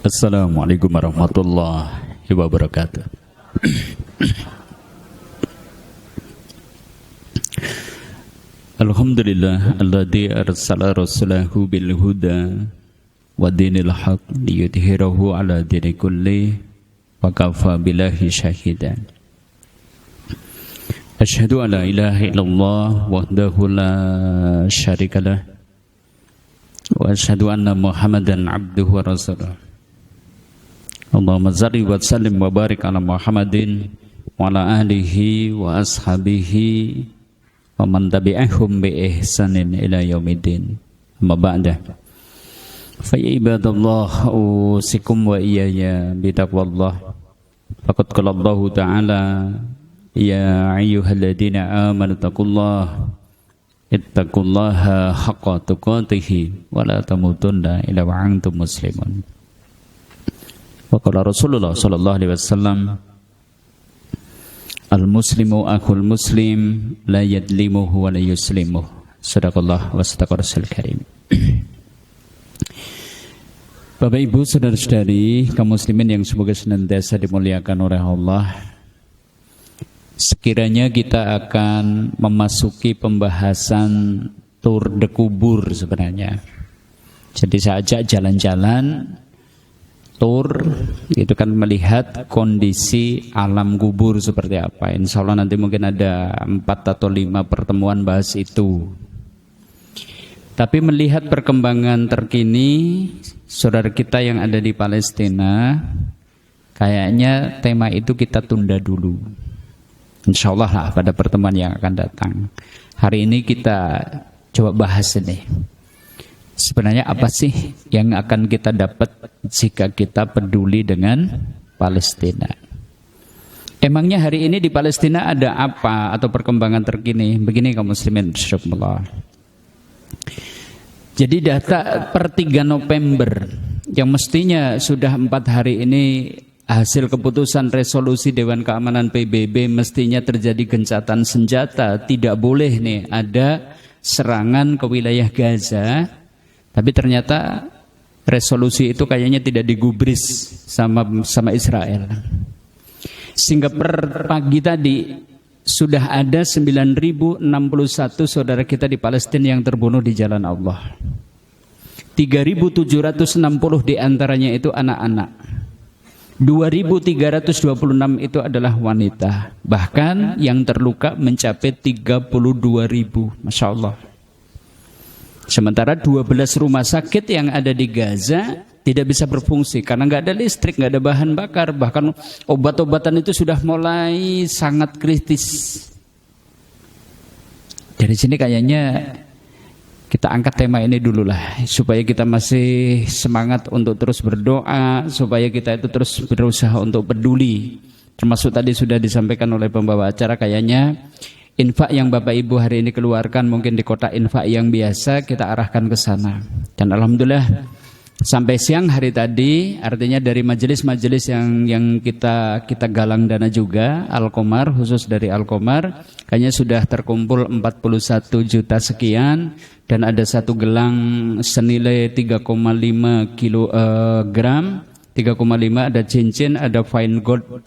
Assalamualaikum warahmatullahi wabarakatuh. Alhamdulillah alladzi arsala rasulahu bil huda wa dinil haq liyudhhirahu ala dini kulli wa kafa billahi syahidan. Asyhadu an la ilaha illallah wahdahu la syarikalah wa asyhadu anna Muhammadan abduhu wa rasuluh. Allahumma salli wa sallim wa barik ala Muhammadin wa ala alihi wa ashabihi wa man tabi'ahum bi ihsanin ila yaumiddin. Amma ba'da. Fa ya ibadallah usikum wa iyaya bi taqwallah. Faqad qala Allah ta'ala ya ayyuhalladzina amanu taqullaha ittaqullaha haqqa tuqatih wa la tamutunna illa wa antum muslimun. Wa qala Rasulullah sallallahu alaihi wasallam al-muslimu akhul muslim la yadlimuhu wa la yuslimuhu. Sadaqallah wa sadaqa rasul karim. Bapak Ibu saudara-saudari kaum muslimin yang semoga senantiasa dimuliakan oleh Allah, sekiranya kita akan memasuki pembahasan tur de kubur sebenarnya. Jadi saya ajak jalan-jalan tur, itu kan melihat kondisi alam kubur seperti apa. Insya Allah nanti mungkin ada 4 atau 5 pertemuan bahas itu. Tapi melihat perkembangan terkini saudara kita yang ada di Palestina, kayaknya tema itu kita tunda dulu. Insya Allah lah pada pertemuan yang akan datang. Hari ini kita coba bahas ini. Sebenarnya apa sih yang akan kita dapat jika kita peduli dengan Palestina? Emangnya hari ini di Palestina ada apa atau perkembangan terkini? Begini kaum muslimin insyaallah. Jadi data per 3 November yang mestinya sudah 4 hari ini hasil keputusan resolusi Dewan Keamanan PBB mestinya terjadi gencatan senjata, tidak boleh nih ada serangan ke wilayah Gaza. Tapi ternyata resolusi itu kayaknya tidak digubris sama Israel. Sehingga per pagi tadi sudah ada 9.061 saudara kita di Palestina yang terbunuh di jalan Allah. 3.760 diantaranya itu anak-anak. 2.326 itu adalah wanita. Bahkan yang terluka mencapai 32.000. Masya Allah. Sementara 12 rumah sakit yang ada di Gaza tidak bisa berfungsi karena nggak ada listrik, nggak ada bahan bakar, bahkan obat-obatan itu sudah mulai sangat kritis. Dari sini kayaknya kita angkat tema ini dulu lah, supaya kita masih semangat untuk terus berdoa, supaya kita itu terus berusaha untuk peduli. Termasuk tadi sudah disampaikan oleh pembawa acara, kayaknya infak yang Bapak Ibu hari ini keluarkan mungkin di kotak infak yang biasa kita arahkan ke sana. Dan alhamdulillah sampai siang hari tadi, artinya dari majelis-majelis yang kita galang dana juga, Al-Qomar, khusus dari Al-Qomar, kayaknya sudah terkumpul 41 juta sekian, dan ada satu gelang senilai 3,5 kilogram. 3,5 ada cincin, ada fine gold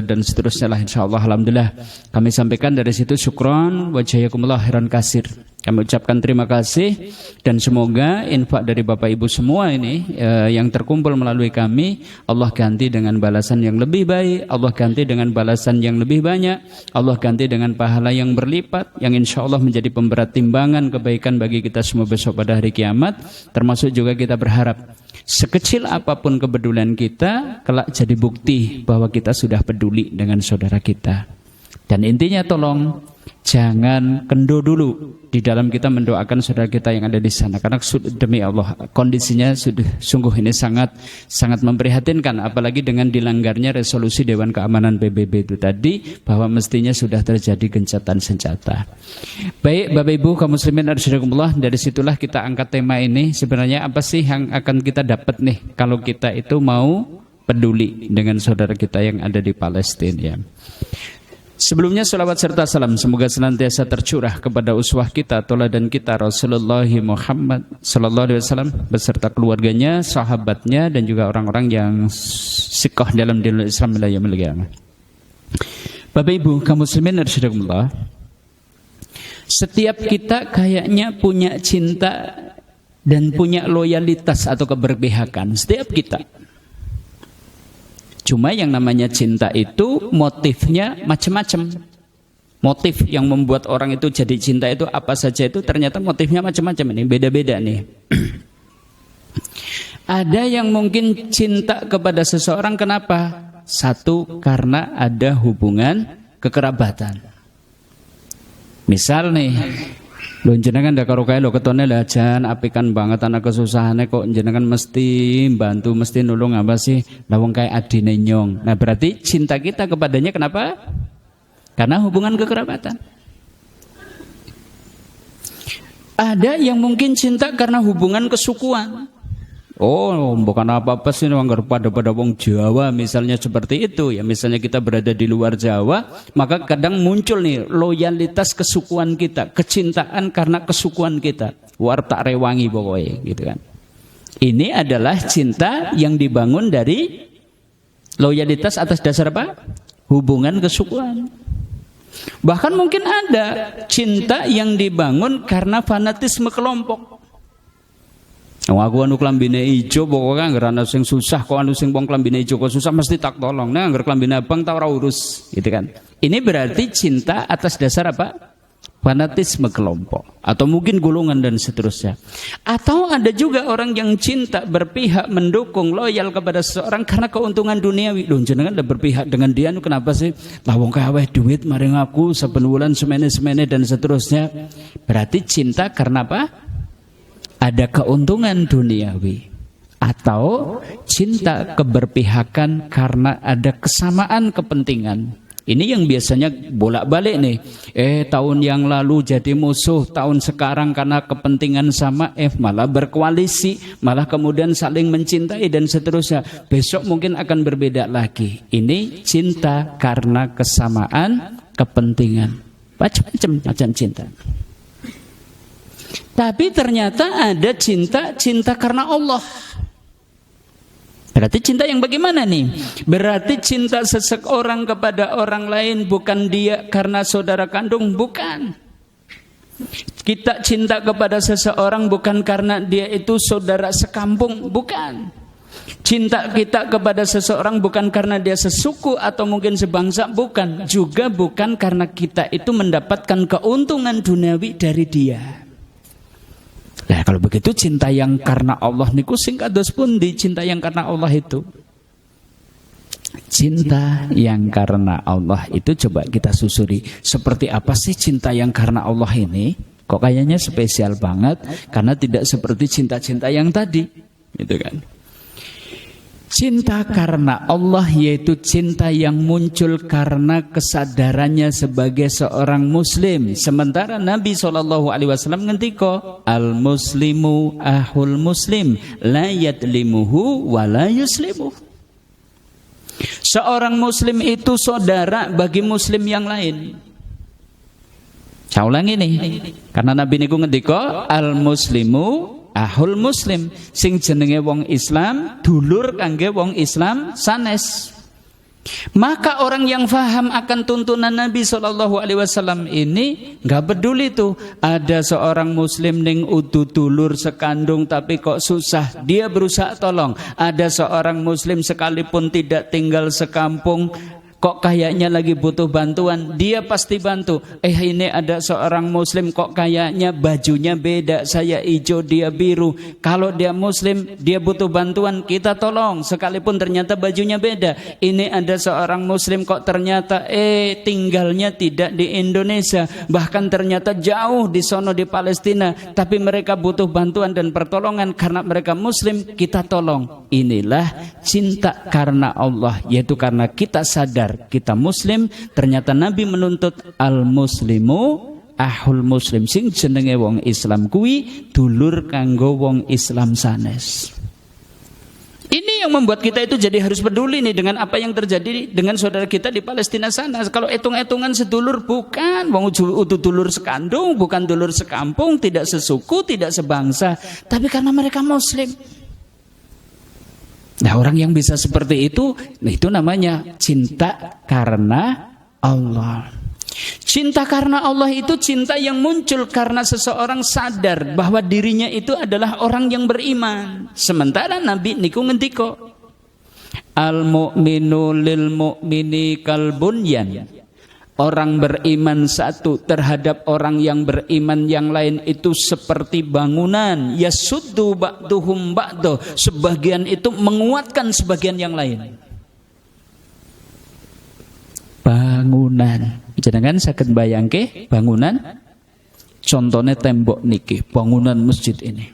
dan seterusnya lah insyaallah. Alhamdulillah kami sampaikan dari situ syukron wa jazakumullah khairan kasir. Kami ucapkan terima kasih dan semoga infak dari Bapak Ibu semua ini yang terkumpul melalui kami, Allah ganti dengan balasan yang lebih baik, Allah ganti dengan balasan yang lebih banyak, Allah ganti dengan pahala yang berlipat yang insyaallah menjadi pemberat timbangan kebaikan bagi kita semua besok pada hari kiamat. Termasuk juga kita berharap sekecil apapun kepedulian kita kelak jadi bukti bahwa kita sudah peduli dengan saudara kita. Dan intinya tolong jangan kendor dulu di dalam kita mendoakan saudara kita yang ada di sana, karena demi Allah kondisinya sudah sungguh ini sangat memprihatinkan, apalagi dengan dilanggarnya resolusi Dewan Keamanan PBB itu tadi, bahwa mestinya sudah terjadi gencatan senjata. Baik Bapak Ibu kaum muslimin arsyadakumullah, dari situlah kita angkat tema ini. Sebenarnya apa sih yang akan kita dapat nih kalau kita itu mau peduli dengan saudara kita yang ada di Palestina ya. Sebelumnya salawat serta salam semoga senantiasa tercurah kepada uswah kita, teladan kita Rasulullah Muhammad sallallahu alaihi wasallam beserta keluarganya, sahabatnya dan juga orang-orang yang sikoh dalam dinul Islam ila yaumil qiyamah. Bapak Ibu kaum muslimin rahimakumullah. Setiap kita kayaknya punya cinta dan punya loyalitas atau keberpihakan, setiap kita. Cuma yang namanya cinta itu motifnya macam-macam. Motif yang membuat orang itu jadi cinta itu apa saja itu ternyata motifnya macam-macam, ini beda-beda nih. Ada yang mungkin cinta kepada seseorang kenapa? Satu, karena ada hubungan kekerabatan. Misal nih, lho jenengan ndak karo kae lho ketone lah jan apikan banget anak kesusahane kok jenengan mesti bantu mesti nulung apa sih lah wong kae adine nyong. Nah berarti cinta kita kepadanya kenapa? Karena hubungan kekerabatan. Ada yang mungkin cinta karena hubungan kesukuan. Oh, bukan apa-apa sih anggar pada wong Jawa misalnya seperti itu ya. Misalnya kita berada di luar Jawa, maka kadang muncul nih loyalitas kesukuan kita, kecintaan karena kesukuan kita. Wartak rewangi pokoknya gitu kan. Ini adalah cinta yang dibangun dari loyalitas atas dasar apa? Hubungan kesukuan. Bahkan mungkin ada cinta yang dibangun karena fanatisme kelompok. Aku anu klambine ijo pokoknya anggar ana sing susah kok anu sing wong klambine ijo kok susah mesti tak tolong. Nah anggar klambine abang tak ora urus, gitu kan. Ini berarti cinta atas dasar apa? Fanatisme kelompok atau mungkin golongan dan seterusnya. Atau ada juga orang yang cinta berpihak mendukung loyal kepada seseorang karena keuntungan duniawi. Lho jenengan udah berpihak dengan dia nu kenapa sih? Lah wong kae duit maring aku saben wulan semene-semene dan seterusnya. Berarti cinta karena apa? Ada keuntungan duniawi. Atau cinta keberpihakan karena ada kesamaan kepentingan. Ini yang biasanya bolak-balik nih. Tahun yang lalu jadi musuh, tahun sekarang karena kepentingan sama, malah berkoalisi, malah kemudian saling mencintai dan seterusnya. Besok mungkin akan berbeda lagi. Ini cinta karena kesamaan kepentingan. Macam-macam cinta. Tapi ternyata ada cinta karena Allah. Berarti cinta yang bagaimana nih? Berarti cinta seseorang kepada orang lain bukan dia karena saudara kandung, bukan. Kita cinta kepada seseorang bukan karena dia itu saudara sekampung, bukan. Cinta kita kepada seseorang bukan karena dia sesuku atau mungkin sebangsa, bukan. Juga bukan karena kita itu mendapatkan keuntungan duniawi dari dia. Nah kalau begitu cinta yang karena Allah niku sing kados pundi cinta yang karena Allah itu? Cinta yang karena Allah itu coba kita susuri. Seperti apa sih cinta yang karena Allah ini? Kok kayaknya spesial banget karena tidak seperti cinta-cinta yang tadi, gitu kan? Cinta karena Allah yaitu cinta yang muncul karena kesadarannya sebagai seorang muslim. Sementara Nabi SAW ngendika, al-muslimu ahul muslim, la yadlimuhu wa la yuslimuh. Seorang muslim itu saudara bagi muslim yang lain. Saya ulangi nih, karena Nabi niku ngendika, al-muslimu ahul muslim, sing jenenge wong Islam dulur kangge wong Islam sanes. Maka orang yang faham akan tuntunan Nabi SAW ini nggak peduli tuh ada seorang muslim ning udu dulur sekandung tapi kok susah, dia berusaha tolong. Ada seorang muslim sekalipun tidak tinggal sekampung, kok kayaknya lagi butuh bantuan, dia pasti bantu. Ini ada seorang muslim kok kayaknya bajunya beda, saya hijau dia biru. Kalau dia muslim, dia butuh bantuan, kita tolong sekalipun ternyata bajunya beda. Ini ada seorang muslim kok ternyata tinggalnya tidak di Indonesia, bahkan ternyata jauh di sono di Palestina, tapi mereka butuh bantuan dan pertolongan karena mereka muslim, kita tolong. Inilah cinta karena Allah, yaitu karena kita sadar kita muslim, ternyata Nabi menuntut al-muslimu ahul muslim, sing jenenge wong Islam kuwi dulur kanggo wong Islam sanes. Ini yang membuat kita itu jadi harus peduli nih dengan apa yang terjadi dengan saudara kita di Palestina sana. Kalau hitung-hitungan sedulur, bukan. Wong utuh dulur sekandung, bukan dulur sekampung, tidak sesuku, tidak sebangsa, tapi karena mereka Muslim. Nah, orang yang bisa seperti itu namanya cinta karena Allah. Cinta karena Allah itu cinta yang muncul karena seseorang sadar bahwa dirinya itu adalah orang yang beriman. Sementara Nabi niku ngendiko, al mu'minu lil mu'mini kal bunyan. Orang beriman satu terhadap orang yang beriman yang lain itu seperti bangunan. Yasuddu ba'duhum ba'do. Sebagian itu menguatkan sebagian yang lain. Bangunan. Jangan sakit bayangke bangunan. Contohnya tembok niki, bangunan masjid ini.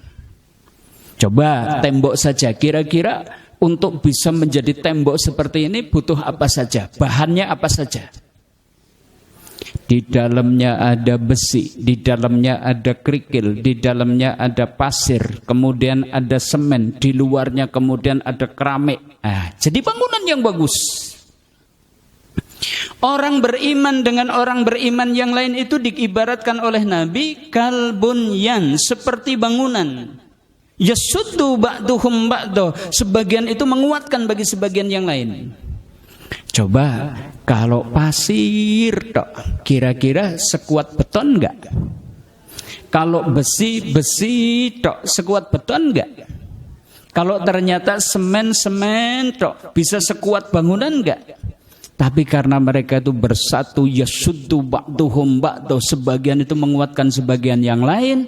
Coba tembok saja, kira-kira untuk bisa menjadi tembok seperti ini butuh apa saja? Bahannya apa saja? Di dalamnya ada besi, di dalamnya ada kerikil, di dalamnya ada pasir, kemudian ada semen, di luarnya kemudian ada keramik. Jadi bangunan yang bagus. Orang beriman dengan orang beriman yang lain itu diibaratkan oleh Nabi kalbunyan, seperti bangunan. Yasuddu ba'duhum ba'do, sebagian itu menguatkan bagi sebagian yang lain. Coba kalau pasir tok, kira-kira sekuat beton enggak? Kalau besi tok, sekuat beton enggak? Kalau ternyata semen tok, bisa sekuat bangunan enggak? Tapi karena mereka itu bersatu, yasuddu ba'duhum ba'do, sebagian itu menguatkan sebagian yang lain.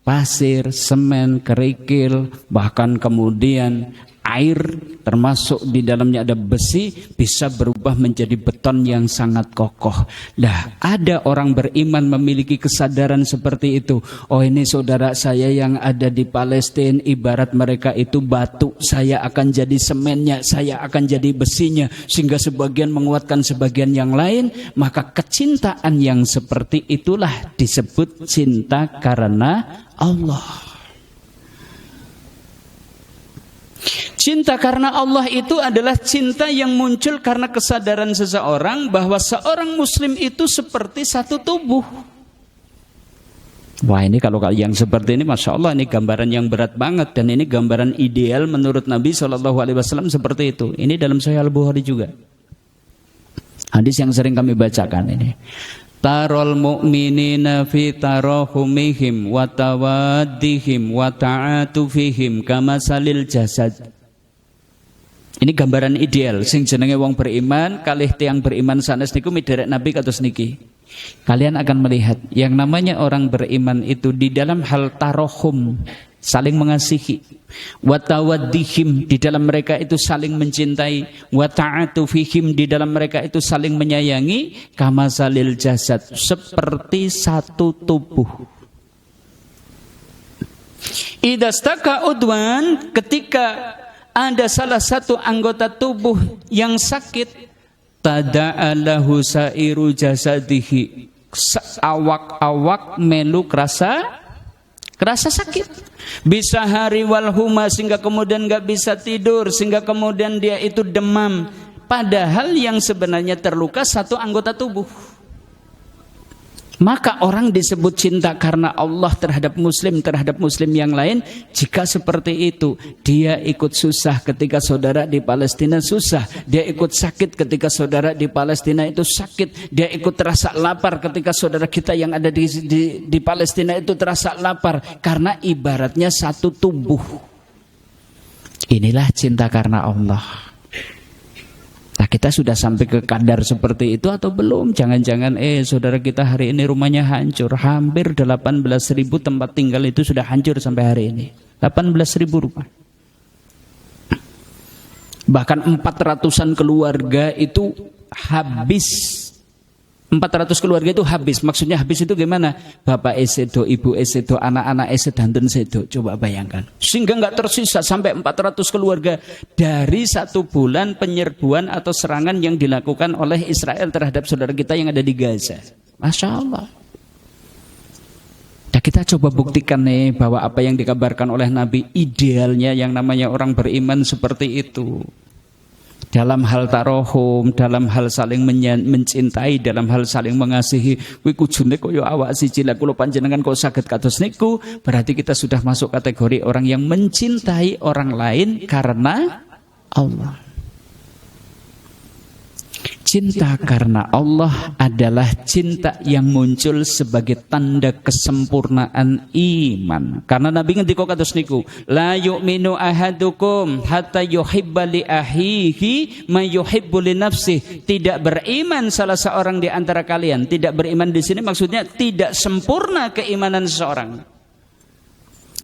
Pasir, semen, kerikil, bahkan kemudian air, termasuk di dalamnya ada besi, bisa berubah menjadi beton yang sangat kokoh. Nah, ada orang beriman memiliki kesadaran seperti itu. Oh, ini saudara saya yang ada di Palestina, ibarat mereka itu batu, saya akan jadi semennya, saya akan jadi besinya, sehingga sebagian menguatkan sebagian yang lain. Maka kecintaan yang seperti itulah disebut cinta karena Allah. Cinta karena Allah itu adalah cinta yang muncul karena kesadaran seseorang bahwa seorang muslim itu seperti satu tubuh. Wah, ini kalau yang seperti ini, Masya Allah, ini gambaran yang berat banget. Dan ini gambaran ideal menurut Nabi SAW seperti itu. Ini dalam Sahih Al-Bukhari juga. Hadis yang sering kami bacakan ini. Tarol mu'minina fi tarahumihim wa tawaddihim wa ta'atufihim kamasalil jasad. Ini gambaran ideal sing jenenge wong beriman kalih tiyang beriman sanes niku miderek Nabi kados niki. Kalian akan melihat yang namanya orang beriman itu di dalam hal tarahum, saling mengasihi, wa tawaddihim, di dalam mereka itu saling mencintai, wa ta'atufihim, di dalam mereka itu saling menyayangi, kamasalil jasad, seperti satu tubuh. Idastaka udwan, ketika ada salah satu anggota tubuh yang sakit, tada'alahu sa'iru jasadihi, awak-awak melu kerasa sakit. Bisa hari walhuma, sehingga kemudian gak bisa tidur, sehingga kemudian dia itu demam. Padahal yang sebenarnya terluka satu anggota tubuh. Maka orang disebut cinta karena Allah terhadap muslim yang lain jika seperti itu. Dia ikut susah ketika saudara di Palestina susah, dia ikut sakit ketika saudara di Palestina itu sakit, dia ikut terasa lapar ketika saudara kita yang ada di Palestina itu terasa lapar, karena ibaratnya satu tubuh. Inilah cinta karena Allah. Nah, kita sudah sampai ke kadar seperti itu atau belum? Jangan-jangan saudara kita hari ini rumahnya hancur. Hampir 18.000 tempat tinggal itu sudah hancur sampai hari ini. 18.000 rumah. Bahkan 400-an keluarga itu habis. 400 keluarga itu habis. Maksudnya habis itu gimana? Bapak esedo, ibu esedo, anak-anak esedanten sedo. Coba bayangkan. Sehingga nggak tersisa sampai 400 keluarga dari 1 bulan penyerbuan atau serangan yang dilakukan oleh Israel terhadap saudara kita yang ada di Gaza. Masya Allah. Nah, Nah, kita coba buktikan nih bahwa apa yang dikabarkan oleh Nabi idealnya yang namanya orang beriman seperti itu. Dalam hal tarohum, dalam hal saling mencintai, dalam hal saling mengasihi. Kuwi kujune kaya awak siji lha kula panjenengan kok saged kados niku, berarti kita sudah masuk kategori orang yang mencintai orang lain karena Allah. Cinta karena Allah adalah cinta yang muncul sebagai tanda kesempurnaan iman. Karena Nabi ngendika kados niku, la yu'minu ahadukum hatta yuhibba li ahihi ma yuhibbu li nafsihi. Tidak beriman salah seorang di antara kalian. Tidak beriman di sini maksudnya tidak sempurna keimanan seseorang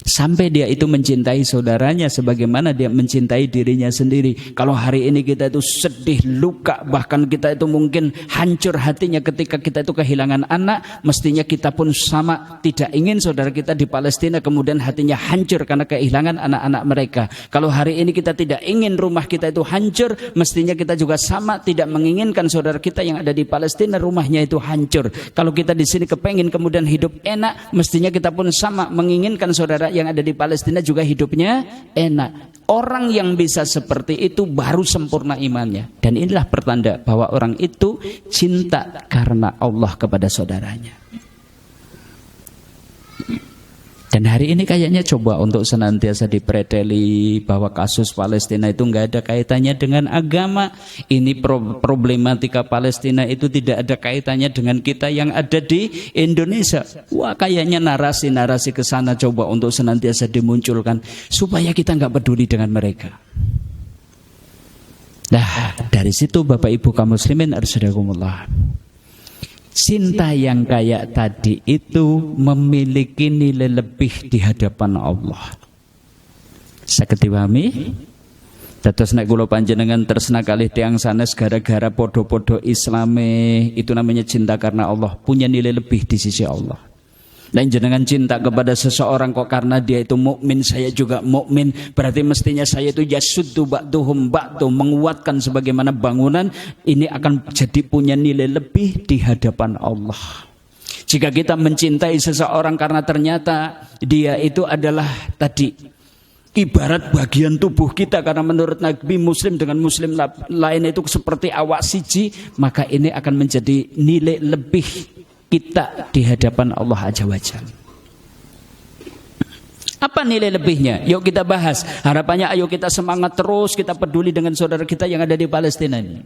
sampai dia itu mencintai saudaranya sebagaimana dia mencintai dirinya sendiri. Kalau hari ini kita itu sedih, luka, bahkan kita itu mungkin hancur hatinya ketika kita itu kehilangan anak, mestinya kita pun sama, tidak ingin saudara kita di Palestina kemudian hatinya hancur karena kehilangan anak-anak mereka. Kalau hari ini kita tidak ingin rumah kita itu hancur, mestinya kita juga sama, tidak menginginkan saudara kita yang ada di Palestina rumahnya itu hancur. Kalau kita di sini kepengen kemudian hidup enak, mestinya kita pun sama menginginkan saudara yang ada di Palestina juga hidupnya enak. Orang yang bisa seperti itu baru sempurna imannya. Dan inilah pertanda bahwa orang itu cinta karena Allah kepada saudaranya. Dan hari ini kayaknya coba untuk senantiasa dipreteli bahwa kasus Palestina itu nggak ada kaitannya dengan agama. Ini problematika Palestina itu tidak ada kaitannya dengan kita yang ada di Indonesia. Wah, kayaknya narasi-narasi ke sana coba untuk senantiasa dimunculkan supaya kita nggak peduli dengan mereka. Nah, dari situ Bapak Ibu kaum muslimin arsyadakumullah. Cinta yang kayak tadi itu memiliki nilai lebih di hadapan Allah. Saged dipahami? Dados nek kula panjenengan tresna kalih tiyang sanes gara-gara podo-podo Islame, itu namanya cinta karena Allah, punya nilai lebih di sisi Allah. Dan jenengan cinta kepada seseorang kok karena dia itu mukmin, saya juga mukmin, berarti mestinya saya itu yasuddu ba'duhum ba'du, menguatkan sebagaimana bangunan, ini akan jadi punya nilai lebih di hadapan Allah. Jika kita mencintai seseorang karena ternyata dia itu adalah tadi ibarat bagian tubuh kita, karena menurut Nabi muslim dengan muslim lain itu seperti awak siji, maka ini akan menjadi nilai lebih kita di hadapan Allah Azza wa Jalla. Apa nilai lebihnya? Yuk kita bahas. Harapannya ayo kita semangat terus, kita peduli dengan saudara kita yang ada di Palestina ini.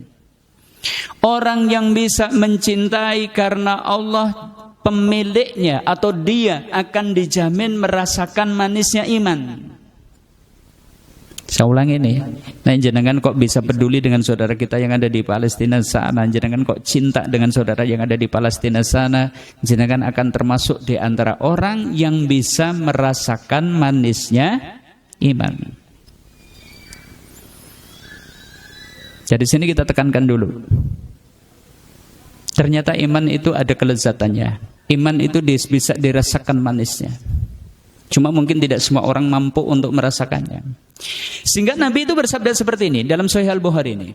Orang yang bisa mencintai karena Allah, pemiliknya atau dia akan dijamin merasakan manisnya iman. Saya ulang ini, nah jenengan kok bisa peduli dengan saudara kita yang ada di Palestina sana, jenengan kok cinta dengan saudara yang ada di Palestina sana, jenengan akan termasuk di antara orang yang bisa merasakan manisnya iman. Jadi sini kita tekankan dulu. Ternyata iman itu ada kelezatannya. Iman itu bisa dirasakan manisnya. Cuma mungkin tidak semua orang mampu untuk merasakannya. Sehingga Nabi itu bersabda seperti ini dalam Sahih Al-Bukhari ini.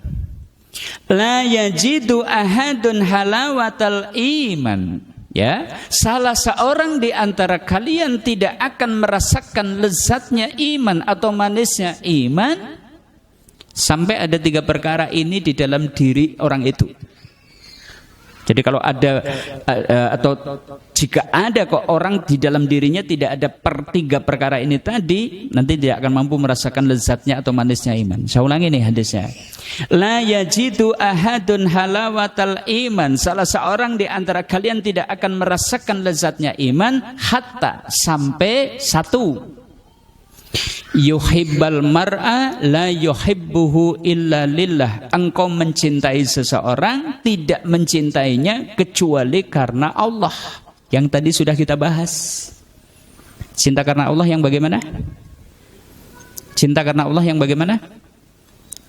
La yajidu ahadun halawatal iman. Ya, salah seorang di antara kalian tidak akan merasakan lezatnya iman atau manisnya iman sampai ada 3 perkara ini di dalam diri orang itu. Jadi kalau ada atau jika ada kok orang di dalam dirinya tidak ada 3 perkara ini tadi, nanti tidak akan mampu merasakan lezatnya atau manisnya iman. Saya ulangi nih hadisnya. La yajidu ahadun halawatal iman. Salah seorang di antara kalian tidak akan merasakan lezatnya iman hatta sampai 1. Yuhibbal mar'a la yuhibbuhu illa lillah. Engkau mencintai seseorang tidak mencintainya kecuali karena Allah. Yang tadi sudah kita bahas. Cinta karena Allah yang bagaimana? Cinta karena Allah yang bagaimana?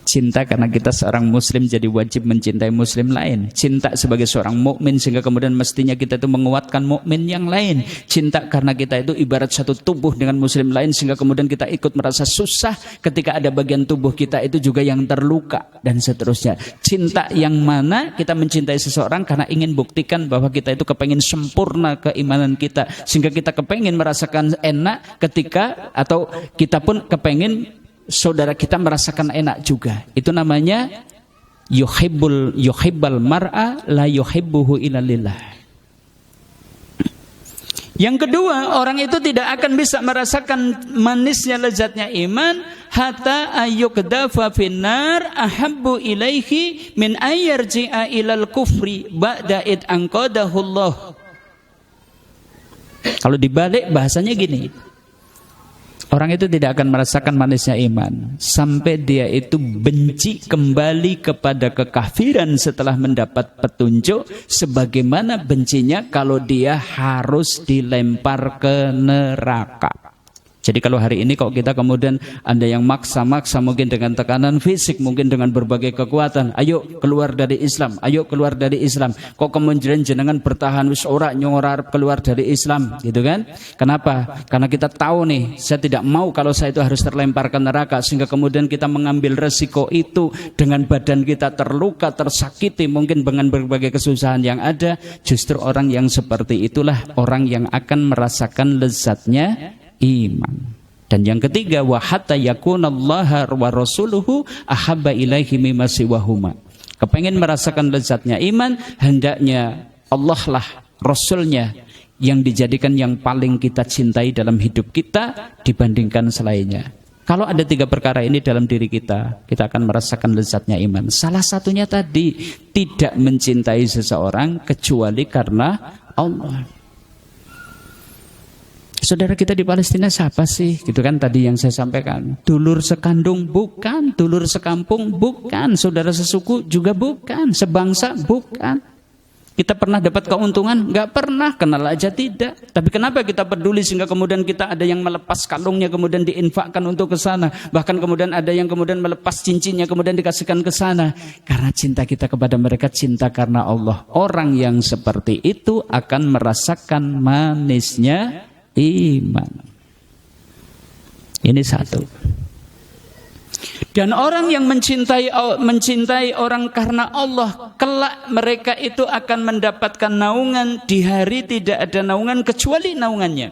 Cinta karena kita seorang muslim jadi wajib mencintai muslim lain. Cinta sebagai seorang mukmin sehingga kemudian mestinya kita itu menguatkan mukmin yang lain. Cinta karena kita itu ibarat satu tubuh dengan muslim lain sehingga kemudian kita ikut merasa susah ketika ada bagian tubuh kita itu juga yang terluka dan seterusnya. Cinta yang mana kita mencintai seseorang karena ingin buktikan bahwa kita itu kepengen sempurna keimanan kita sehingga kita kepengen merasakan enak ketika atau kita pun kepengen saudara kita merasakan enak juga. Itu namanya yuhibbal mar'a la yuhibbuhu illa lillah. Yang kedua, orang itu tidak akan bisa merasakan manisnya lezatnya iman hatta ayyukdafa finnar ahabbu ilaihi min ayyarji'a ilal kufri ba'da id anqadahu Allah. Kalau dibalik bahasanya gini. Orang itu tidak akan merasakan manisnya iman sampai dia itu benci kembali kepada kekafiran setelah mendapat petunjuk, sebagaimana bencinya kalau dia harus dilempar ke neraka. Jadi kalau hari ini kok kita kemudian ada yang maksa-maksa mungkin dengan tekanan fisik, mungkin dengan berbagai kekuatan, ayo keluar dari Islam, ayo keluar dari Islam. Kok kemudian jenengan bertahan wis ora nyorar keluar dari Islam, gitu kan? Kenapa? Karena kita tahu nih, saya tidak mau kalau saya itu harus terlempar ke neraka, sehingga kemudian kita mengambil resiko itu dengan badan kita terluka, tersakiti, mungkin dengan berbagai kesusahan yang ada. Justru orang yang seperti itulah orang yang akan merasakan lezatnya iman. Dan yang ketiga, wa hatta yakunallaha wa rasuluhu ahabba ilaihi mimma siwahuma. Kepengen merasakan lezatnya iman, hendaknya Allah lah, Rasulnya yang dijadikan yang paling kita cintai dalam hidup kita dibandingkan selainnya. Kalau ada tiga perkara ini dalam diri kita, kita akan merasakan lezatnya iman. Salah satunya tadi, tidak mencintai seseorang kecuali karena Allah. Saudara kita di Palestina siapa sih? Gitu kan tadi yang saya sampaikan. Dulur sekandung bukan, dulur sekampung bukan, saudara sesuku juga bukan, sebangsa bukan. Kita pernah dapat keuntungan? Enggak pernah, kenal aja tidak. Tapi kenapa kita peduli sehingga kemudian kita ada yang melepas kalungnya kemudian diinfakkan untuk ke sana, bahkan kemudian ada yang kemudian melepas cincinnya kemudian dikasihkan ke sana? Karena cinta kita kepada mereka cinta karena Allah. Orang yang seperti itu akan merasakan manisnya iman. Ini satu. Dan orang yang mencintai orang karena Allah, kelak mereka itu akan mendapatkan naungan di hari tidak ada naungan kecuali naungannya.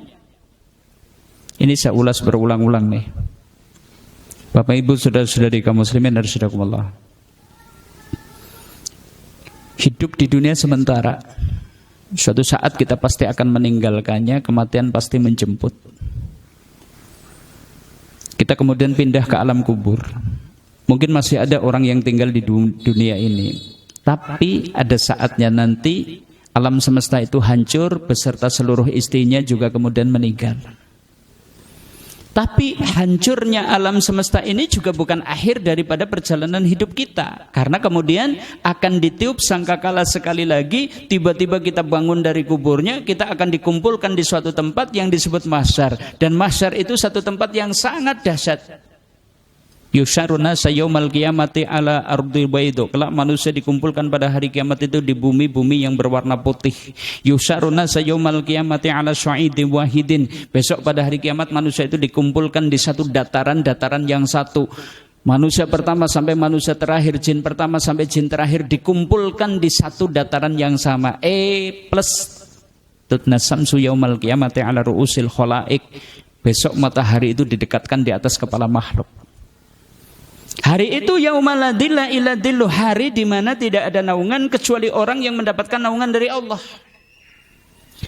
Ini saya ulas berulang-ulang nih. Bapak Ibu saudara-saudari kaum muslimin dan rahimakumullah. Hidup di dunia sementara. Suatu saat kita pasti akan meninggalkannya, kematian pasti menjemput. Kita kemudian pindah ke alam kubur. Mungkin masih ada orang yang tinggal di dunia ini, tapi ada saatnya nanti alam semesta itu hancur beserta seluruh istrinya juga kemudian meninggal. Tapi hancurnya alam semesta ini juga bukan akhir daripada perjalanan hidup kita. Karena kemudian akan ditiup sangkakala sekali lagi, tiba-tiba kita bangun dari kuburnya, kita akan dikumpulkan di suatu tempat yang disebut mahsyar. Dan mahsyar itu satu tempat yang sangat dahsyat. Yusyaruna sayaumal qiyamati ala ardi baydo. Kelak manusia dikumpulkan pada hari kiamat itu di bumi-bumi yang berwarna putih. Yusyaruna sayaumal qiyamati ala syu'idin wahidin. Besok pada hari kiamat manusia itu dikumpulkan di satu dataran yang satu. Manusia pertama sampai manusia terakhir, jin pertama sampai jin terakhir dikumpulkan di satu dataran yang sama. Plus tutnasamsu yaumal qiyamati ala ru'usil khalaik. Besok matahari itu didekatkan di atas kepala makhluk. Hari itu yaumal la dilla illa dillu, hari di mana tidak ada naungan kecuali orang yang mendapatkan naungan dari Allah.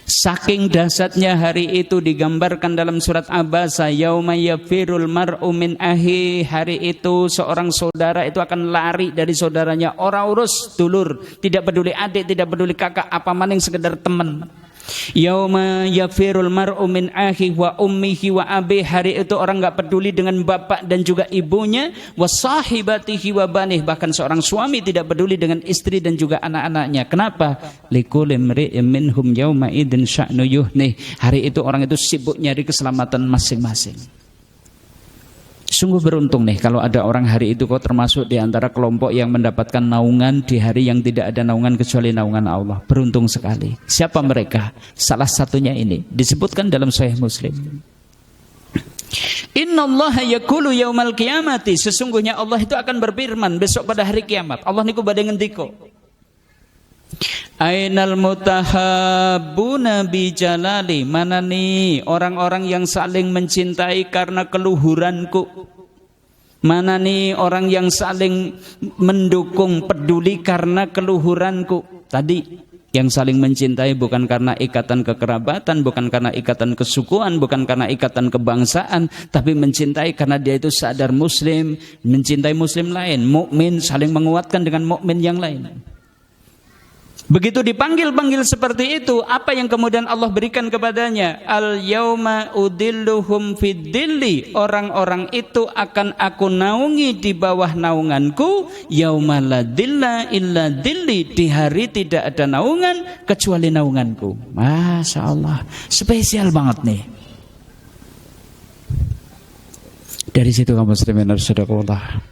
Saking dahsyatnya hari itu digambarkan dalam surat Abasa, yauma yafirul mar'u min ahi. Hari itu seorang saudara itu akan lari dari saudaranya. Ora urus dulur, tidak peduli adik, tidak peduli kakak, apa maning sekedar teman. Yauma yafirul mar'u min akhi wa ummihi wa abi. Hari itu orang enggak peduli dengan bapak dan juga ibunya, wa sahibatihi wa banih. Bahkan seorang suami tidak peduli dengan istri dan juga anak-anaknya. Kenapa? Likulli imri'in minhum yauma idzin sya'nu yuhnih. Hari itu orang itu sibuk nyari keselamatan masing-masing. Sungguh beruntung nih kalau ada orang hari itu kok termasuk di antara kelompok yang mendapatkan naungan di hari yang tidak ada naungan kecuali naungan Allah. Beruntung sekali. Siapa mereka? Salah satunya ini disebutkan dalam Sahih Muslim. Innallaha yaqulu yaumal qiyamati, sesungguhnya Allah itu akan berfirman besok pada hari kiamat. Allah niku badhe ngendika, Ainal mutahabbuna bi jalali, mana nih orang-orang yang saling mencintai karena keluhuranku? Mana nih orang yang saling mendukung, peduli karena keluhuranku? Tadi yang saling mencintai bukan karena ikatan kekerabatan, bukan karena ikatan kesukuan, bukan karena ikatan kebangsaan, tapi mencintai karena dia itu sadar muslim, mencintai muslim lain, mukmin, saling menguatkan dengan mukmin yang lain. Begitu dipanggil-panggil seperti itu, apa yang kemudian Allah berikan kepadanya? Al-yauma udilluhum fid-dilli, orang-orang itu akan aku naungi di bawah naunganku, yauma la dilla illa dilli, di hari tidak ada naungan kecuali naunganku. Masya Allah, spesial banget nih. Dari situ kaum muslimin rahimakumullah.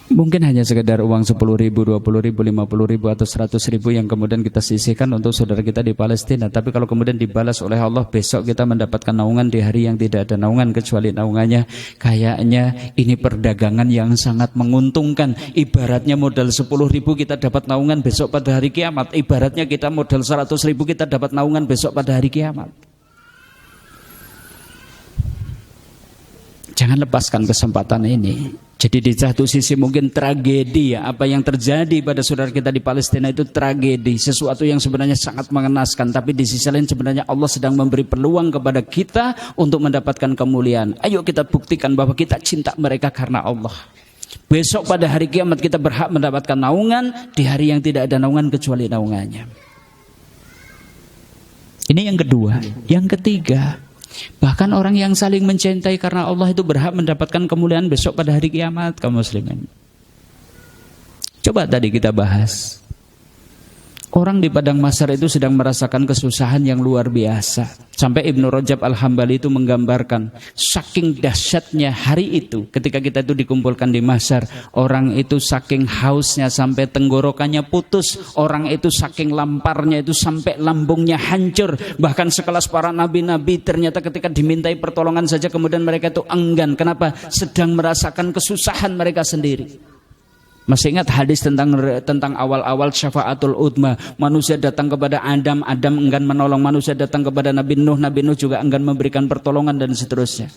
Mungkin hanya sekedar uang 10.000, 20.000, 50.000 atau 100.000 yang kemudian kita sisihkan untuk saudara kita di Palestina. Tapi kalau kemudian dibalas oleh Allah, besok kita mendapatkan naungan di hari yang tidak ada naungan kecuali naungannya, kayaknya ini perdagangan yang sangat menguntungkan. Ibaratnya modal 10.000 kita dapat naungan besok pada hari kiamat. Ibaratnya kita modal 100.000 kita dapat naungan besok pada hari kiamat. Jangan lepaskan kesempatan ini. Jadi di satu sisi mungkin tragedi ya, apa yang terjadi pada saudara kita di Palestina itu tragedi, sesuatu yang sebenarnya sangat mengenaskan. Tapi di sisi lain sebenarnya Allah sedang memberi peluang kepada kita untuk mendapatkan kemuliaan. Ayo kita buktikan bahwa kita cinta mereka karena Allah. Besok pada hari kiamat kita berhak mendapatkan naungan di hari yang tidak ada naungan kecuali naungannya. Ini yang kedua. Yang ketiga, bahkan orang yang saling mencintai karena Allah itu berhak mendapatkan kemuliaan besok pada hari kiamat, kaum muslimin. Coba tadi kita bahas. Orang di padang mahsyar itu sedang merasakan kesusahan yang luar biasa. Sampai Ibnu Rajab Al-Hambali itu menggambarkan saking dahsyatnya hari itu ketika kita itu dikumpulkan di mahsyar. Orang itu saking hausnya sampai tenggorokannya putus. Orang itu saking lamparnya itu sampai lambungnya hancur. Bahkan sekelas para nabi-nabi ternyata ketika dimintai pertolongan saja kemudian mereka itu enggan. Kenapa? Sedang merasakan kesusahan mereka sendiri. Masih ingat hadis tentang awal-awal syafaatul udma, manusia datang kepada Adam, Adam enggan menolong, manusia datang kepada Nabi Nuh, Nabi Nuh juga enggan memberikan pertolongan dan seterusnya.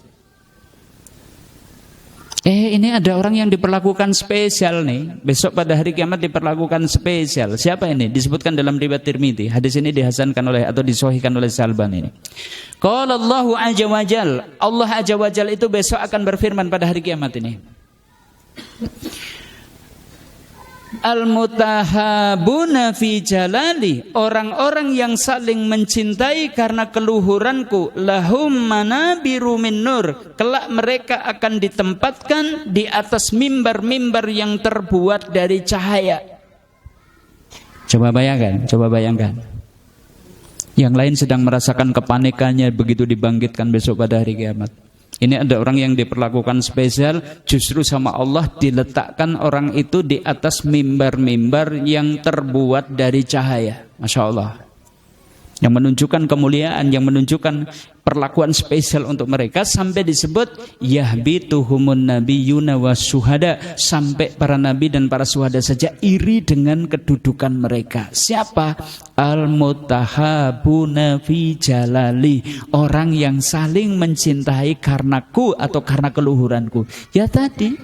Ini ada orang yang diperlakukan spesial nih. Besok pada hari kiamat diperlakukan spesial. Siapa ini? Disebutkan dalam riwayat Tirmidzi. Hadis ini dihasankan oleh atau disahihkan oleh Syalbani ini. Qala Allahu azza wajal, Allah azza wajal itu besok akan berfirman pada hari kiamat ini. Al-mutahabuna fi jalali, orang-orang yang saling mencintai karena keluhuranku, lahum manabiru min nur, kelak mereka akan ditempatkan di atas mimbar-mimbar yang terbuat dari cahaya. Coba bayangkan. Yang lain sedang merasakan kepanikannya begitu dibangkitkan besok pada hari kiamat. Ini ada orang yang diperlakukan spesial, justru sama Allah diletakkan orang itu di atas mimbar-mimbar yang terbuat dari cahaya. Masya Allah. Yang menunjukkan kemuliaan, yang menunjukkan perlakuan spesial untuk mereka, sampai disebut yahbituhumun nabiyyuna wasyuhada, sampai para nabi dan para syuhada saja iri dengan kedudukan mereka. Siapa? Al-mutahabuna fi jalali, orang yang saling mencintai karenaku atau karena keluhuranku. Ya tadi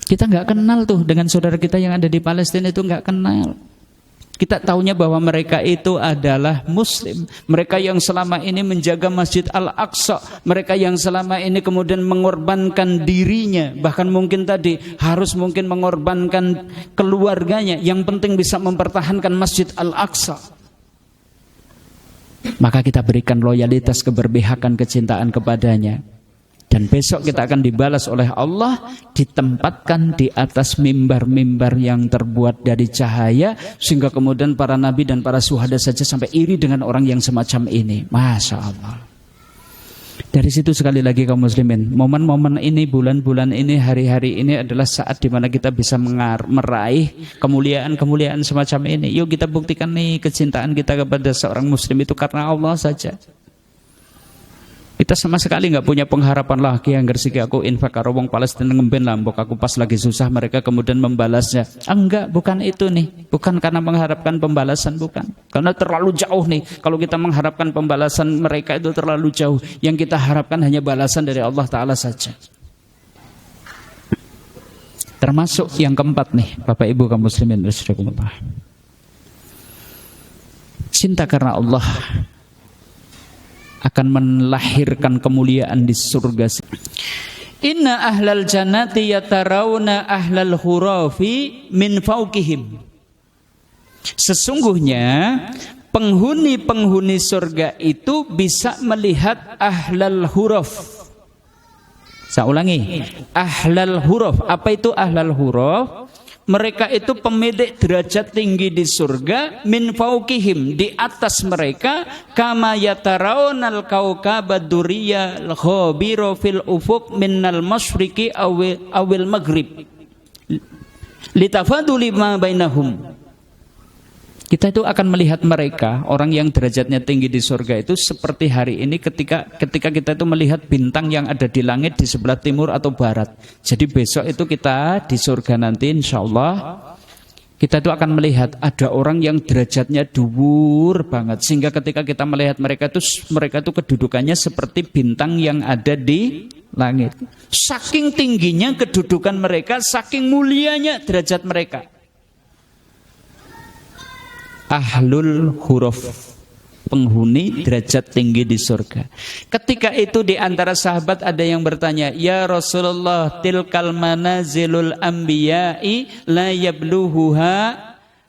kita nggak kenal tuh dengan saudara kita yang ada di Palestina, itu nggak kenal. Kita tahunya bahwa mereka itu adalah muslim. Mereka yang selama ini menjaga Masjid Al-Aqsa. Mereka yang selama ini kemudian mengorbankan dirinya. Bahkan mungkin tadi harus mungkin mengorbankan keluarganya. Yang penting bisa mempertahankan Masjid Al-Aqsa. Maka kita berikan loyalitas, keberpihakan, kecintaan kepadanya. Dan besok kita akan dibalas oleh Allah, ditempatkan di atas mimbar-mimbar yang terbuat dari cahaya, sehingga kemudian para nabi dan para syuhada saja sampai iri dengan orang yang semacam ini. Masya Allah. Dari situ sekali lagi kaum muslimin, momen-momen ini, bulan-bulan ini, hari-hari ini adalah saat dimana kita bisa meraih kemuliaan-kemuliaan semacam ini. Yuk kita buktikan nih kecintaan kita kepada seorang muslim itu karena Allah saja. Kita sama sekali nggak punya pengharapan lagi yang gersiki aku infak karo wong Palestina ngemben lambok aku pas lagi susah mereka kemudian membalasnya. Enggak, bukan itu nih. Bukan karena mengharapkan pembalasan, bukan. Karena terlalu jauh nih. Kalau kita mengharapkan pembalasan mereka itu terlalu jauh. Yang kita harapkan hanya balasan dari Allah Ta'ala saja. Termasuk yang keempat nih, Bapak Ibu kaum muslimin rahimakumullah. Cinta karena Allah akan melahirkan kemuliaan di surga. Inna ahlal jannati yatarawna ahlal hurafi min fawqihim. Sesungguhnya penghuni-penghuni surga itu bisa melihat ahlal huraf. Saya ulangi, ahlal huraf. Apa itu ahlal huraf? Mereka itu pemilik derajat tinggi di surga, min fauqihim, di atas mereka, kama yatarawnal kaukaba duriyya al-khabira fil ufuq minnal masyriqi awil maghrib litafaduli ma bainahum. Kita itu akan melihat mereka, orang yang derajatnya tinggi di surga itu seperti hari ini ketika kita itu melihat bintang yang ada di langit di sebelah timur atau barat. Jadi besok itu kita di surga nanti insya Allah kita itu akan melihat ada orang yang derajatnya dhuwur banget. Sehingga ketika kita melihat mereka itu kedudukannya seperti bintang yang ada di langit. Saking tingginya kedudukan mereka, saking mulianya derajat mereka. Ahlul huruf, penghuni derajat tinggi di surga. Ketika itu di antara sahabat ada yang bertanya, ya Rasulullah, tilkal manazilul anbiya'i la yabluhuha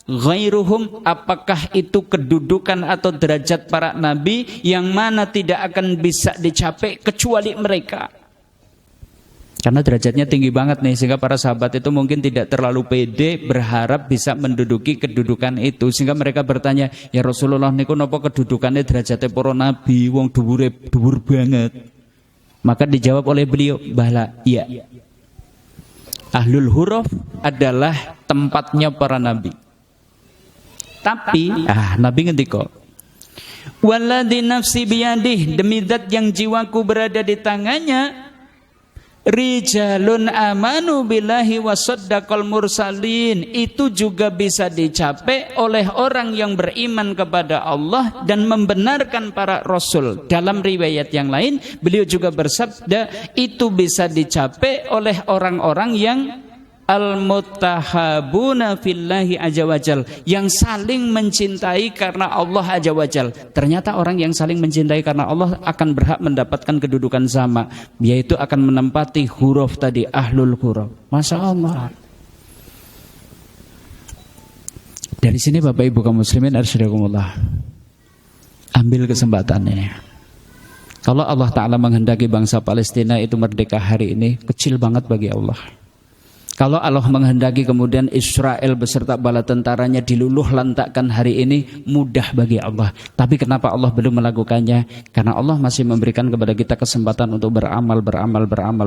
ghairuhum. Apakah itu kedudukan atau derajat para nabi yang mana tidak akan bisa dicapai kecuali mereka? Karena derajatnya tinggi banget nih, sehingga para sahabat itu mungkin tidak terlalu pede berharap bisa menduduki kedudukan itu. Sehingga mereka bertanya, ya Rasulullah niku napa kedudukannya derajatnya para nabi wong dhuwur banget. Maka dijawab oleh beliau, bala, iya. Ahlul huruf adalah tempatnya para nabi. Tapi Nabi ngendika, walladzi nafsi biyadih, demi zat yang jiwaku berada di tangannya, rijalun amanu billahi wa saddaqal mursalin, itu juga bisa dicapai oleh orang yang beriman kepada Allah dan membenarkan para rasul. Dalam riwayat yang lain beliau juga bersabda, itu bisa dicapai oleh orang-orang yang al-muttahabuna fillahi azza wajal, yang saling mencintai karena Allah azza wajal. Ternyata orang yang saling mencintai karena Allah akan berhak mendapatkan kedudukan sama, yaitu akan menempati huruf tadi, ahlul huruf. Masya Allah. Dari sini Bapak Ibu kaum muslimin arsyadakumullah, ambil kesempatannya. Kalau Allah Ta'ala menghendaki bangsa Palestina itu merdeka hari ini, kecil banget bagi Allah. Kalau Allah menghendaki kemudian Israel beserta bala tentaranya diluluh lantakkan hari ini, mudah bagi Allah. Tapi kenapa Allah belum melakukannya? Karena Allah masih memberikan kepada kita kesempatan untuk beramal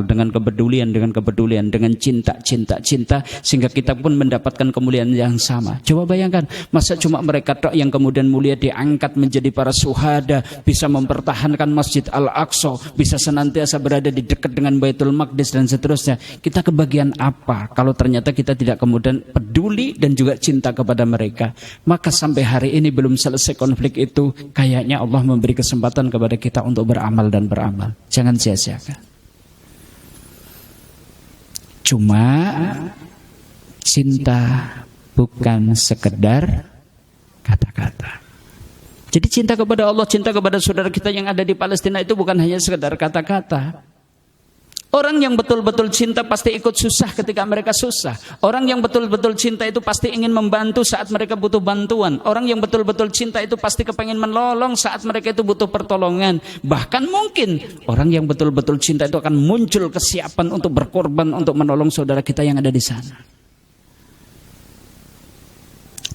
dengan kepedulian, dengan cinta, sehingga kita pun mendapatkan kemuliaan yang sama. Coba bayangkan, masa cuma mereka tok yang kemudian mulia diangkat menjadi para syuhada, bisa mempertahankan Masjid Al-Aqsa, bisa senantiasa berada di dekat dengan Baitul Maqdis dan seterusnya. Kita kebagian apa kalau ternyata kita tidak kemudian peduli dan juga cinta kepada mereka? Maka sampai hari ini belum selesai konflik itu, kayaknya Allah memberi kesempatan kepada kita untuk beramal. Jangan sia-siakan. Cuma cinta bukan sekedar kata-kata. Jadi cinta kepada Allah, cinta kepada saudara kita yang ada di Palestina itu bukan hanya sekedar kata-kata. Orang yang betul-betul cinta pasti ikut susah ketika mereka susah. Orang yang betul-betul cinta itu pasti ingin membantu saat mereka butuh bantuan. Orang yang betul-betul cinta itu pasti kepengen menolong saat mereka itu butuh pertolongan. Bahkan mungkin orang yang betul-betul cinta itu akan muncul kesiapan untuk berkorban untuk menolong saudara kita yang ada di sana.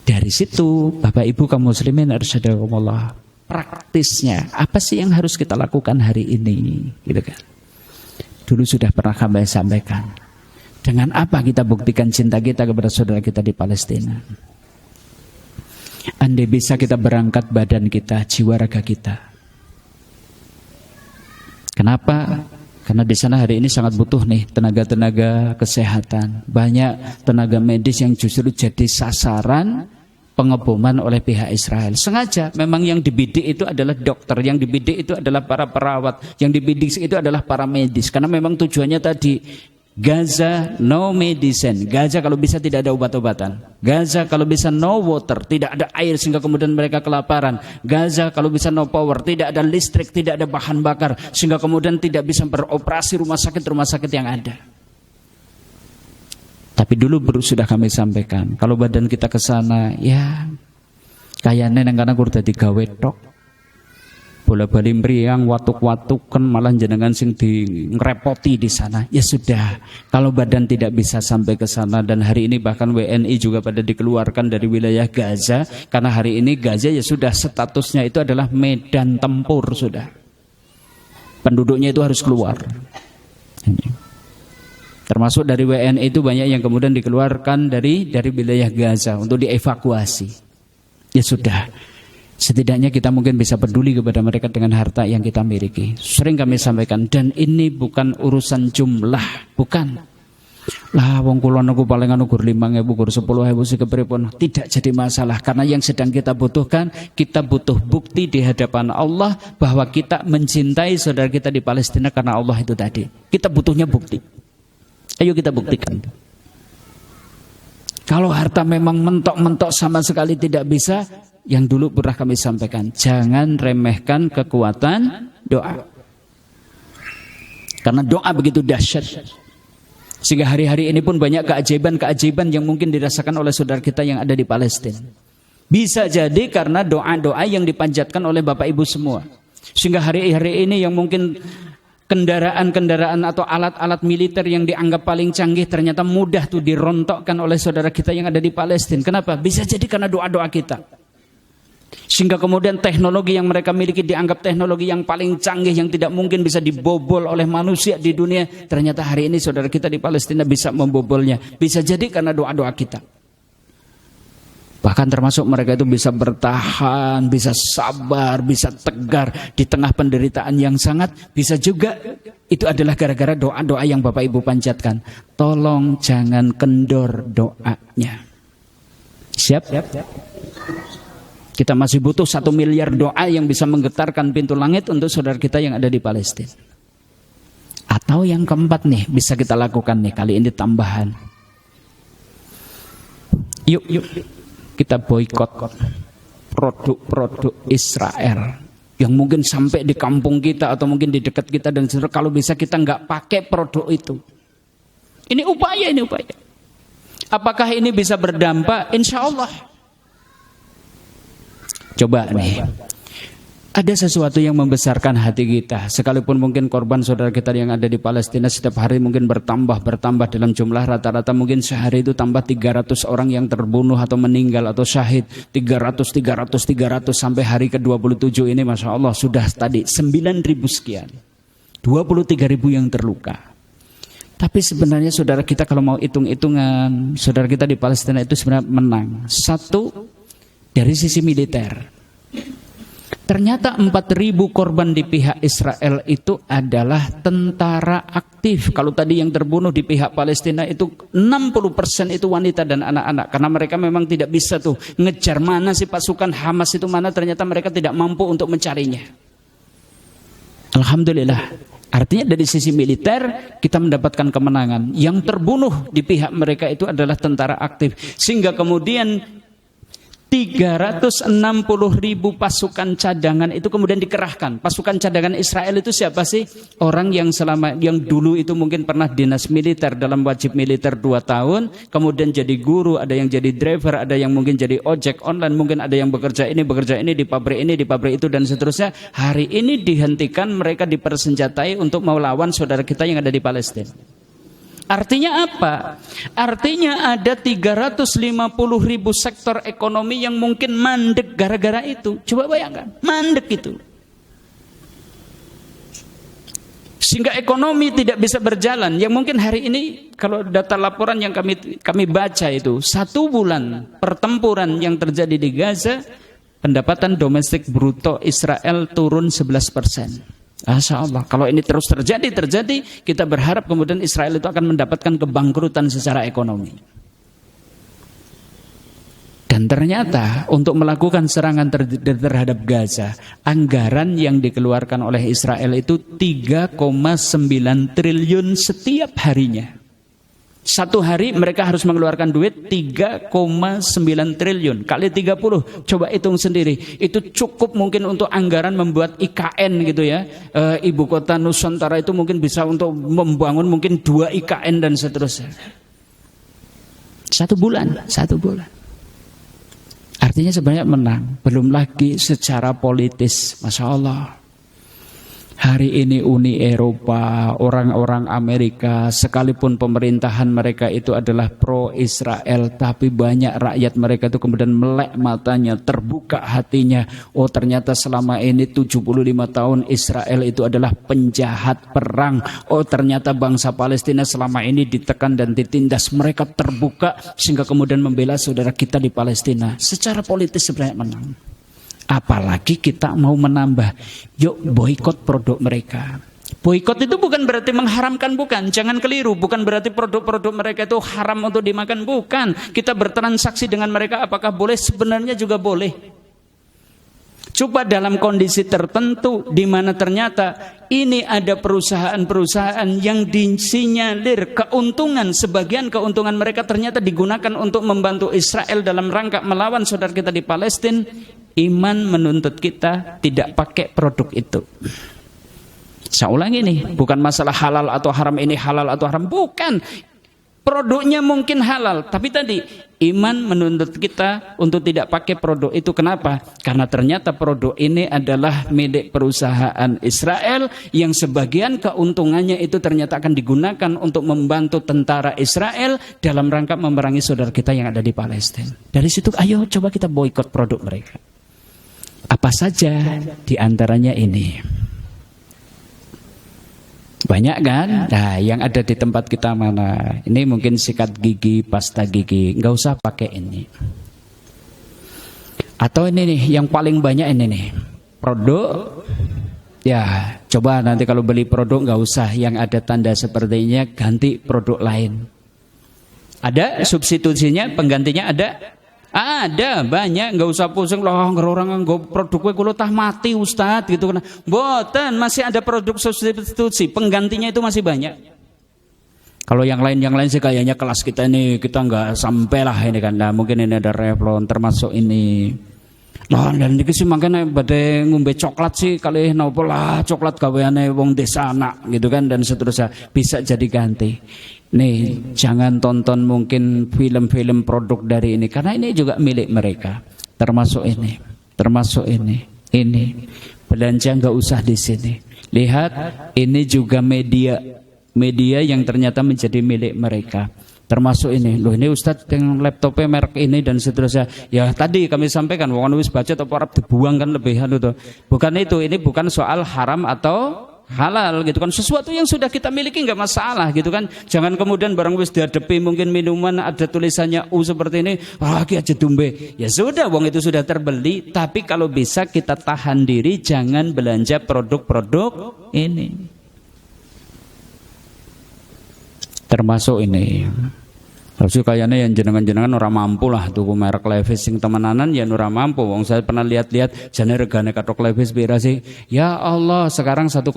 Dari situ Bapak Ibu kaum muslimin arsyadakumullah, praktisnya. Apa sih yang harus kita lakukan hari ini? Gitu kan. Dulu sudah pernah kami sampaikan. Dengan apa kita buktikan cinta kita kepada saudara kita di Palestina? Andai bisa kita berangkat badan kita, jiwa raga kita. Kenapa? Karena di sana hari ini sangat butuh nih tenaga-tenaga kesehatan. Banyak tenaga medis yang justru jadi sasaran pengeboman oleh pihak Israel. Sengaja memang yang dibidik itu adalah dokter, yang dibidik itu adalah para perawat, yang dibidik itu adalah para medis. Karena memang tujuannya tadi, Gaza no medicine. Gaza kalau bisa tidak ada obat-obatan. Gaza kalau bisa no water, tidak ada air sehingga kemudian mereka kelaparan. Gaza kalau bisa no power, tidak ada listrik, tidak ada bahan bakar sehingga kemudian tidak bisa beroperasi rumah sakit yang ada. Tapi dulu sudah kami sampaikan, kalau badan kita ke sana, ya kayaknya nang kana kur dadi gawe tok. Bola-bali mriyang watuk-watuken malah jenengan sing di ngrepoti di sana. Ya sudah, kalau badan tidak bisa sampai ke sana, dan hari ini bahkan WNI juga pada dikeluarkan dari wilayah Gaza, karena hari ini Gaza ya sudah statusnya itu adalah medan tempur sudah. Penduduknya itu harus keluar. Termasuk dari WNI itu banyak yang kemudian dikeluarkan dari wilayah Gaza untuk dievakuasi. Ya sudah. Setidaknya kita mungkin bisa peduli kepada mereka dengan harta yang kita miliki. Sering kami sampaikan, dan ini bukan urusan jumlah, bukan. Lah wong kula niku palingan ukur 5.000, ukur 10.000 sing kepripun, tidak jadi masalah, karena yang sedang kita butuhkan, kita butuh bukti di hadapan Allah bahwa kita mencintai saudara kita di Palestina karena Allah itu tadi. Kita butuhnya bukti. Ayo kita buktikan. Kalau harta memang mentok-mentok sama sekali tidak bisa, yang dulu pernah kami sampaikan, jangan remehkan kekuatan doa. Karena doa begitu dahsyat. Sehingga hari-hari ini pun banyak keajaiban-keajaiban yang mungkin dirasakan oleh saudara kita yang ada di Palestina. Bisa jadi karena doa-doa yang dipanjatkan oleh Bapak Ibu semua. Sehingga hari-hari ini yang mungkin kendaraan-kendaraan atau alat-alat militer yang dianggap paling canggih ternyata mudah tuh dirontokkan oleh saudara kita yang ada di Palestina. Kenapa? Bisa jadi karena doa-doa kita. Sehingga kemudian teknologi yang mereka miliki dianggap teknologi yang paling canggih, yang tidak mungkin bisa dibobol oleh manusia di dunia. Ternyata hari ini saudara kita di Palestina bisa membobolnya. Bisa jadi karena doa-doa kita. Bahkan termasuk mereka itu bisa bertahan, bisa sabar, bisa tegar di tengah penderitaan yang sangat. Bisa juga itu adalah gara-gara doa-doa yang Bapak Ibu panjatkan. Tolong jangan kendor doanya. Siap? Kita masih butuh 1 miliar doa yang bisa menggetarkan pintu langit untuk saudara kita yang ada di Palestina. Atau yang keempat nih, bisa kita lakukan nih, kali ini tambahan. Yuk kita boikot produk-produk Israel yang mungkin sampai di kampung kita atau mungkin di dekat kita, dan kalau bisa kita nggak pakai produk itu. Ini upaya. Apakah ini bisa berdampak? Insya Allah. Coba nih, ada sesuatu yang membesarkan hati kita. Sekalipun mungkin korban saudara kita yang ada di Palestina setiap hari mungkin bertambah dalam jumlah, rata-rata mungkin sehari itu tambah 300 orang yang terbunuh atau meninggal atau syahid. 300 sampai hari ke-27 ini Masya Allah sudah tadi 9.000 sekian, 23.000 yang terluka. Tapi sebenarnya saudara kita kalau mau hitung-hitungan, saudara kita di Palestina itu sebenarnya menang. Satu, dari sisi militer, ternyata 4.000 korban di pihak Israel itu adalah tentara aktif. Kalau tadi yang terbunuh di pihak Palestina itu 60% itu wanita dan anak-anak. Karena mereka memang tidak bisa tuh ngejar mana sih pasukan Hamas itu mana, ternyata mereka tidak mampu untuk mencarinya. Alhamdulillah. Artinya dari sisi militer kita mendapatkan kemenangan. Yang terbunuh di pihak mereka itu adalah tentara aktif. Sehingga kemudian 360.000 pasukan cadangan itu kemudian dikerahkan. Pasukan cadangan Israel itu siapa sih? Orang yang dulu itu mungkin pernah dinas militer dalam wajib militer 2 tahun, kemudian jadi guru, ada yang jadi driver, ada yang mungkin jadi ojek online, mungkin ada yang bekerja ini di pabrik itu dan seterusnya. Hari ini dihentikan, mereka dipersenjatai untuk melawan saudara kita yang ada di Palestina. Artinya apa? Artinya ada 350.000 sektor ekonomi yang mungkin mandek gara-gara itu. Coba bayangkan, mandek itu. Sehingga ekonomi tidak bisa berjalan. Yang mungkin hari ini kalau data laporan yang kami baca itu 1 bulan pertempuran yang terjadi di Gaza, pendapatan domestik bruto Israel turun 11%. Masya Allah, kalau ini terus terjadi, kita berharap kemudian Israel itu akan mendapatkan kebangkrutan secara ekonomi. Dan ternyata untuk melakukan serangan terhadap Gaza, anggaran yang dikeluarkan oleh Israel itu 3,9 triliun setiap harinya. Satu hari mereka harus mengeluarkan duit 3,9 triliun kali 30. Coba hitung sendiri. Itu cukup mungkin untuk anggaran membuat IKN gitu ya. Ibu kota Nusantara itu mungkin bisa untuk membangun mungkin 2 IKN dan seterusnya. 1 bulan. Artinya sebenarnya menang. Belum lagi secara politis. Masya Allah. Hari ini Uni Eropa, orang-orang Amerika, sekalipun pemerintahan mereka itu adalah pro-Israel, tapi banyak rakyat mereka itu kemudian melek matanya, terbuka hatinya. Oh ternyata selama ini 75 tahun Israel itu adalah penjahat perang. Oh ternyata bangsa Palestina selama ini ditekan dan ditindas. Mereka terbuka sehingga kemudian membela saudara kita di Palestina. Secara politis sebenarnya menang. Apalagi kita mau menambah, yuk boikot produk mereka. Boikot itu bukan berarti mengharamkan, bukan. Jangan keliru, bukan berarti produk-produk mereka itu haram untuk dimakan, bukan. Kita bertransaksi dengan mereka, apakah boleh? Sebenarnya juga boleh. Coba dalam kondisi tertentu di mana ternyata ini ada perusahaan-perusahaan yang disinyalir keuntungan, sebagian keuntungan mereka ternyata digunakan untuk membantu Israel dalam rangka melawan saudara kita di Palestina. Iman menuntut kita tidak pakai produk itu. Saya ulangi nih, bukan masalah halal atau haram, ini halal atau haram, bukan. Produknya mungkin halal, tapi tadi iman menuntut kita untuk tidak pakai produk itu. Kenapa? Karena ternyata produk ini adalah milik perusahaan Israel yang sebagian keuntungannya itu ternyata akan digunakan untuk membantu tentara Israel dalam rangka memerangi saudara kita yang ada di Palestina. Dari situ ayo coba kita boikot produk mereka. Apa saja di antaranya ini? Banyak kan? Nah, yang ada di tempat kita mana? Ini mungkin sikat gigi, pasta gigi. Nggak usah pakai ini. Atau ini nih, yang paling banyak ini nih. Produk. Ya, coba nanti kalau beli produk nggak usah yang ada tanda sepertinya, ganti produk lain. Ada substitusinya, penggantinya ada? Ada banyak, nggak usah pusing loh, orang nggak produknya kalau tah mati Ustadz gitu kan. Boten, masih ada produk substitusi, penggantinya itu masih banyak. Kalau yang lain sih kayaknya kelas kita ini kita nggak sampai lah ini kan. Nah, mungkin ini ada Revlon termasuk ini. Lah dan iki sih makanya badhe ngombe coklat sih kali nopo lah coklat gaweane wong desa anak gitu kan dan seterusnya bisa jadi ganti. Nih, jangan tonton mungkin film-film produk dari ini karena ini juga milik mereka. Termasuk ini. Ini belanja nggak usah di sini. Lihat, ini juga media yang ternyata menjadi milik mereka. Termasuk ini, loh ini Ustadz yang laptopnya merek ini dan seterusnya. Ya tadi kami sampaikan, wong wis baca atau Arab dibuang kan lebihan itu. Bukan itu, ini bukan soal haram atau halal gitu kan, sesuatu yang sudah kita miliki nggak masalah gitu kan. Jangan kemudian barang wis dihadapi mungkin minuman ada tulisannya U seperti ini, ki aja dumbe. Ya sudah, wong itu sudah terbeli. Tapi kalau bisa kita tahan diri, jangan belanja produk-produk ini. Termasuk ini. Harusnya kayaknya yang jenengan-jenengan orang mampu lah tuku merek Levi's sing temenanan ya ora mampu. Wong saya pernah lihat-lihat jane regane katok Levi's pira sih? Ya Allah, sekarang 1,8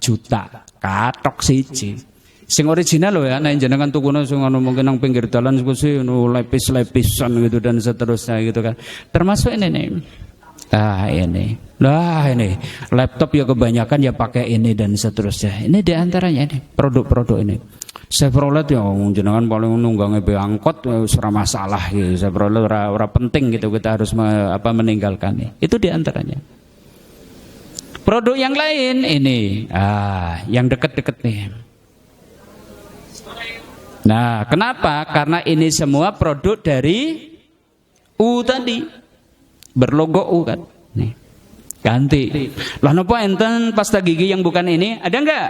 juta katok siji. Sing original loh ya, nek jenengan tukune sing ono mungkin nang pinggir dalan sih Levi's-Levi'san gitu dan seterusnya gitu kan. Termasuk ini nih. Ini laptop ya kebanyakan ya pakai ini dan seterusnya. Ini diantaranya ini produk-produk ini. Chevrolet ya jenengan paling nunggange be angkot ora masalah gitu. Chevrolet ora penting gitu, kita harus meninggalkan. Itu diantaranya. Produk yang lain ini, yang deket-deket nih. Nah, kenapa? Karena ini semua produk dari U tadi, berlogo U kan. Nih, ganti. Lah napa enten pasta gigi yang bukan ini? Ada enggak?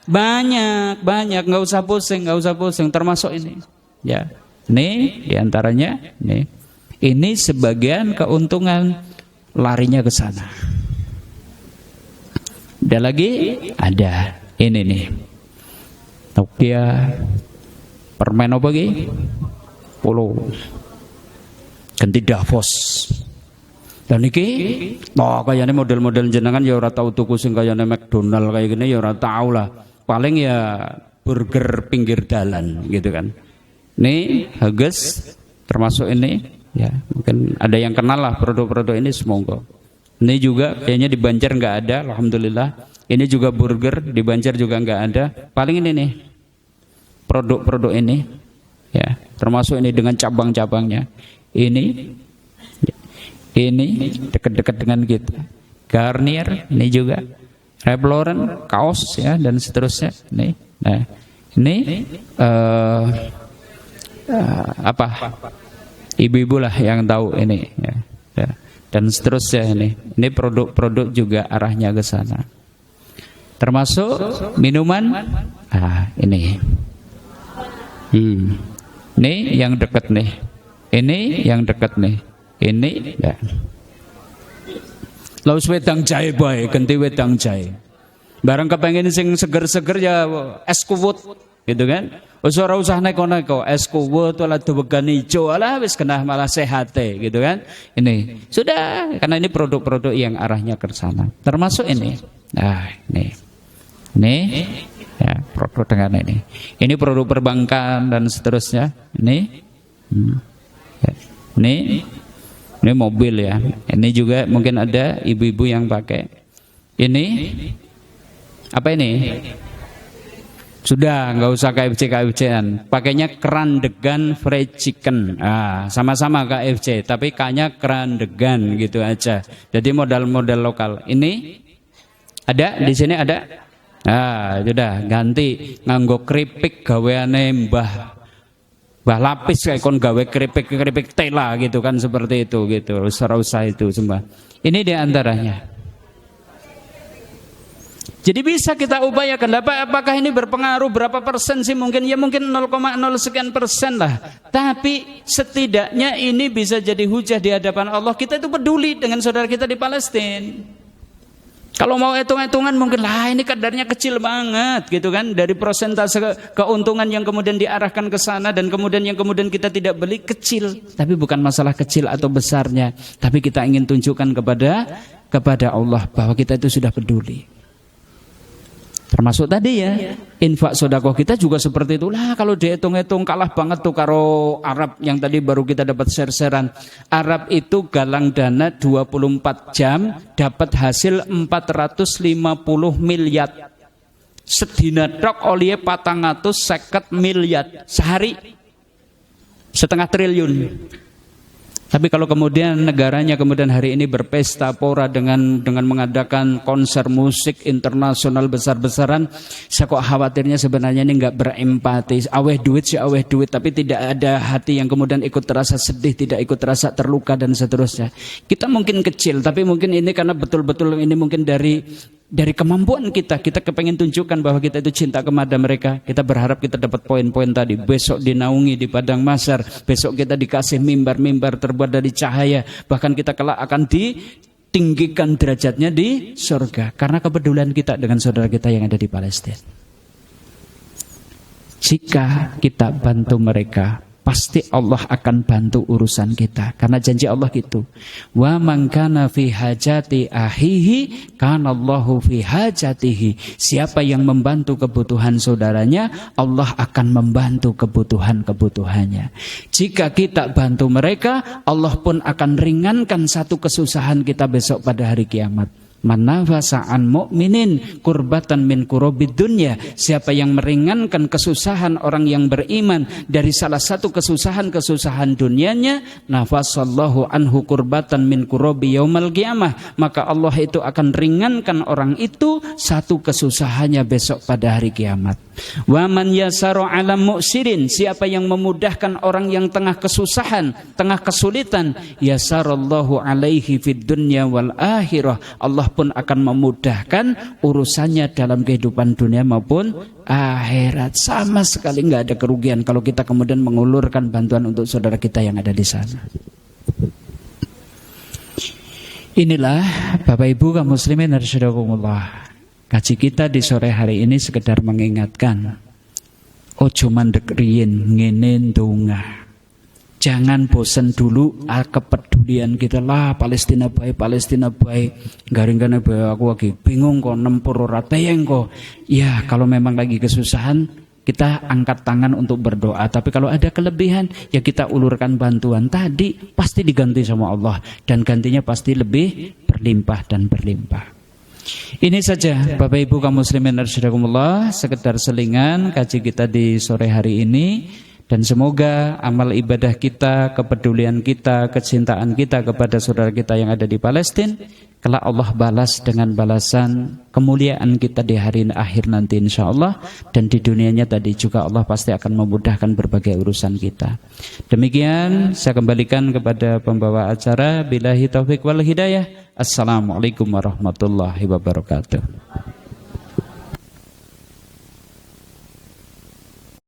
Banyak, nggak usah pusing, termasuk ini. Ya, nih diantaranya, nih, ini sebagian keuntungan larinya ke sana. Ada lagi, ada ini nih, Nokia, permen apa lagi? Polo, ganti Davos. Dan iki, kayaknya model-model jenengan ya ora tau tuku sing kayaknya McDonald kayak gini ya ora tau lah. Paling ya burger pinggir dalan gitu kan. Nih Hages termasuk ini ya, mungkin ada yang kenal lah produk-produk ini, semoga. Ini juga kayaknya di Banjar nggak ada, alhamdulillah. Ini juga burger di Banjar juga nggak ada. Paling ini nih produk-produk ini ya, termasuk ini dengan cabang-cabangnya. Ini dekat-dekat dengan kita. Garnier ini juga, Ralph Lauren kaos ya, dan seterusnya. Nih, nah ini apa? Ibu-ibu lah yang tahu ini ya, ya. Dan seterusnya ini produk-produk juga arahnya ke sana. Termasuk minuman, ini. Ini yang dekat nih. Ini yang dekat nih. Ini ya. Laus wedang jahe bae, ganti wedang jahe. Barang kepengen sing seger-seger ya es kuwut gitu kan. Wis ora usah neko-neko, es kuwut wala dewegan ijo, alah wis kena malah sehate gitu kan. Ini sudah, karena ini produk-produk yang arahnya ke sana. Termasuk ini. Nah, ini. Ini ya, produk dengan ini. Ini produk perbankan dan seterusnya. Ini. Ya. Ini mobil ya. Ini juga mungkin ada ibu-ibu yang pakai. Ini apa ini? Sudah, nggak usah KFC-an. Pakainya Kerandegan Fried Chicken. Sama-sama KFC, tapi K-nya Kerandegan gitu aja. Jadi modal-modal lokal. Ini ada di sini ada. Sudah ganti nganggo keripik gaweane Mbah Lapis kayak kon gawe keripik tela gitu kan, seperti itu gitu. Usah itu semua. Ini di antaranya. Jadi bisa kita upayakan. Apakah ini berpengaruh berapa persen sih? Mungkin 0,0 sekian persen lah. Tapi setidaknya ini bisa jadi hujah di hadapan Allah. Kita itu peduli dengan saudara kita di Palestina. Kalau mau hitung-hitungan mungkin lah ini kadarnya kecil banget gitu kan, dari persentase keuntungan yang kemudian diarahkan ke sana dan kemudian yang kemudian kita tidak beli kecil. Tapi bukan masalah kecil atau besarnya, tapi kita ingin tunjukkan kepada Allah bahwa kita itu sudah peduli. Termasuk tadi ya, infak sedekah kita juga seperti itulah. Kalau dihitung-hitung kalah banget tuh karo Arab yang tadi baru kita dapat share-sharean. Arab itu galang dana 24 jam dapat hasil 450 miliar. Sedina tok oleh 450 miliar sehari, 0,5 triliun. Tapi kalau kemudian negaranya kemudian hari ini berpesta pora dengan mengadakan konser musik internasional besar-besaran, saya kok khawatirnya sebenarnya ini nggak berempati. Aweh duit, tapi tidak ada hati yang kemudian ikut terasa sedih, tidak ikut terasa terluka dan seterusnya. Kita mungkin kecil, tapi mungkin ini karena betul-betul ini mungkin dari kemampuan kita kepengen tunjukkan bahwa kita itu cinta kepada mereka. Kita berharap kita dapat poin-poin tadi. Besok dinaungi di padang mahsyar, besok kita dikasih mimbar-mimbar terbuat dari cahaya, bahkan kita kelak akan ditinggikan derajatnya di surga karena kepedulian kita dengan saudara kita yang ada di Palestina. Jika kita bantu mereka, pasti Allah akan bantu urusan kita. Karena janji Allah gitu. Wa man kana fi hajati ahihi kana Allahu fi hajatihi. Siapa yang membantu kebutuhan saudaranya, Allah akan membantu kebutuhan-kebutuhannya. Jika kita bantu mereka, Allah pun akan ringankan satu kesusahan kita besok pada hari kiamat. Manafasa an mu'minin kurbatan min kurobid dunya. Siapa yang meringankan kesusahan orang yang beriman dari salah satu kesusahan dunianya, nafasallahu anhu kurbatan min kurobi yaumal qiyamah, maka Allah itu akan ringankan orang itu satu kesusahannya besok pada hari kiamat. Wa man yasaru 'ala mu'sirin, siapa yang memudahkan orang yang tengah kesusahan, tengah kesulitan, yasarallahu 'alaihi fid dunya wal akhirah, Allah pun akan memudahkan urusannya dalam kehidupan dunia maupun akhirat. Sama sekali nggak ada kerugian kalau kita kemudian mengulurkan bantuan untuk saudara kita yang ada di sana. Inilah Bapak Ibu kaum muslimin rahimakumullah. Kaji kita di sore hari ini sekedar mengingatkan, ojo mandek riyin ngene ndonga. Jangan bosan dulu kepedulian kita lah Palestina baik, garing-garing bae aku lagi bingung kok nempur ora teyeng kok. Ya, kalau memang lagi kesusahan kita angkat tangan untuk berdoa, tapi kalau ada kelebihan ya kita ulurkan bantuan tadi, pasti diganti sama Allah dan gantinya pasti lebih berlimpah dan berlimpah. Ini saja Bapak Ibu kaum muslimin rahimakumullah, sekedar selingan kaji kita di sore hari ini, dan semoga amal ibadah kita, kepedulian kita, kecintaan kita kepada saudara kita yang ada di Palestina kelak Allah balas dengan balasan kemuliaan kita di hari akhir nanti insyaallah, dan di dunianya tadi juga Allah pasti akan memudahkan berbagai urusan kita. Demikian saya kembalikan kepada pembawa acara. Billahi taufik wal hidayah. Assalamualaikum warahmatullahi wabarakatuh.